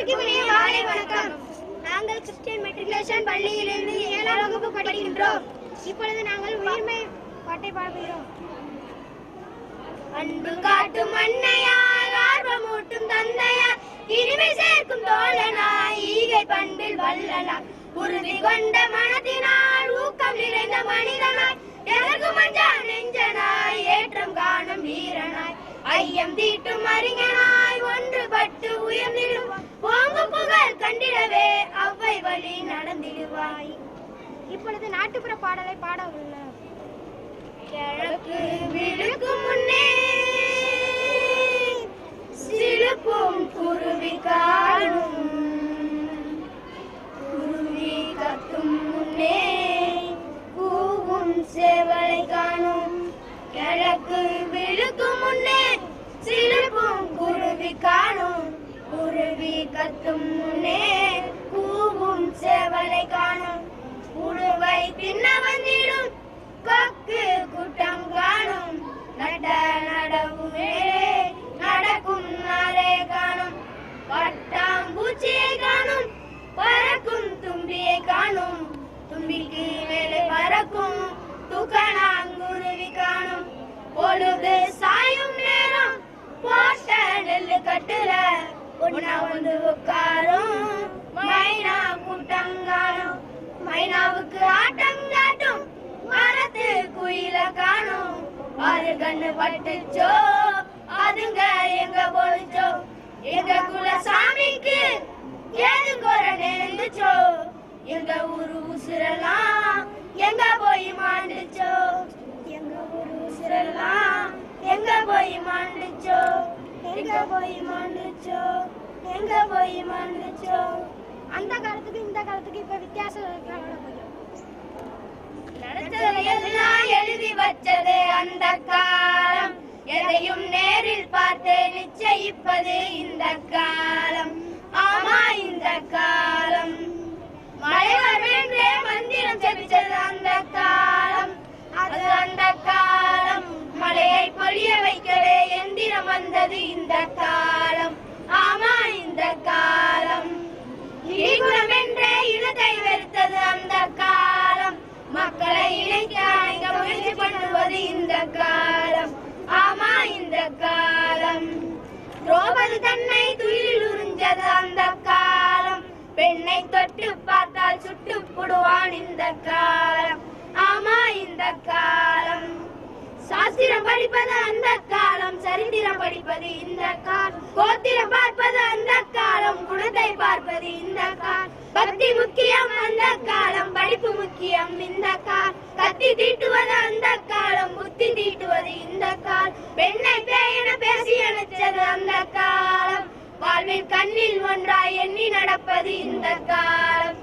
அனைவருக்கும் இனிய மாலை வணக்கம். நாங்கள் கிறிஸ்டியன் மெட்ரிகுலேஷன் பள்ளியிலிருந்து 7ஆம் வகுப்பு படிக்கின்றோம். இப்பொழுது நாங்கள் உயிர்மை பாட்டை பாடுகிறோம். அன்பு காட்டும் அன்னையார், ஆர்வமூட்டும் தந்தையார், இனிமை சேர்க்கும் தோழனாய், ஈகை பண்பில் வல்லனாய், உறுதி கொண்ட மனத்தினால் ஊக்கம் நிறைந்த மனிதனாய், எதற்கும் அஞ்சா நெஞ்சனாய், ஏற்றம் காணும் வீரனாய், ஐயம் தீட்டும் அறிஞனாய், ஒன்றுபட்டு உயர்ந்திடுவாய், ஓங்கும் புகழ் கண்டிடவே அவ்வை வழி நடந்திடுவாய். இப்பொழுது நாட்டுப்புற பாடலை பாட உள்ளோம். கிழக்கு விழுக்கும் முன்னே சிலுப்பும் குருவி காணும், குருவி கத்தும் முன்னே கூவும் சேவலை காணும். கிழக்கு விழுக்கும் முன்னே சிலுப்பும் குருவி காணும், குருவி கத்தும் முன்னே கூவும் சேவலை காணும். உழுவை தின்ன வந்திடும் கொக்கு கூட்டம் காணும், நட நடவு மேலே நடக்கும் நாரே காணும். பட்டாம்பூச்சியை காணும், பறக்கும் தும்பியை காணும், தும்பிக்கு மேலே பறக்கும் துக்கணாங்குருவி காணும். பொழுது சாயும் நேரம் போட்ட நெல்லு கட்டுல ஒன்னா வந்து உட்காரும் மைனா கூட்டம் காணும். மைனாவுக்கு ஆட்டம் காட்டும் மரத்து குயில காணும். ஆறு கண்ணு பட்டுச்சோ அதுங்க எங்க போச்சோ, எங்க குல சாமிக்கு ஏது குறை நேர்ந்துச்சோ, எங்க ஊரு உசுரெல்லாம் எங்க போய் மாண்டுச்சோ, எங்க ஊரு உசுரெல்லாம் எங்க போய் மாண்டுச்சோ, எங்க போய் மாண்டுச்சோ, எங்க போய் மாண்டுச்சோ. அந்த காலத்துக்கு இந்த காலத்துக்கு இப்ப வித்தியாசம் நடந்ததையெல்லாம் எழுதி வச்சது அந்த காலம், எதையும் நேரில் பார்த்து நிச்சயிப்பது இந்த காலம். ஆமா இந்த காலம். மழைவர் வென்றே மந்திரம் செபிச்சது அந்த காலம், அது அந்த காலம். மழையை பொழிய வைக்கவே எந்திரம் வந்தது இந்த காலம். ஆமா இந்த காலம். இடிகுலம் என்றே இனத்தை வெறுத்தது அந்த காலம், மக்களை இணைக்க முயற்சி பண்ணுவது இந்த காலம். ஆமா இந்த காலம். திரௌபதி தன்னை துயிலில் உறிஞ்சது அந்த காலம், பெண்ணை தொட்டு பார்த்தால் சுட்டு போடுவான் இந்த காலம். ஆமா இந்த காலம். சாஸ்திரம் படிப்பது அந்த காலம், சரித்திரம் படிப்பது இந்த காலம், கோத்திரம் பார்ப்பது அந்த காலம், குணத்தை பார்ப்பது இந்த காலம். பக்தி முக்கியம் அந்த காலம், படிப்பு முக்கியம் இந்த காலம். கத்தி தீட்டுவது அந்த காலம், புத்தி தீட்டுவது இந்த காலம். பெண்ணை பேயென பேசி அணைச்சது அந்த காலம், வாழ்வில் கண்ணில் ஒன்றாய் எண்ணி நடப்பது இந்த காலம்.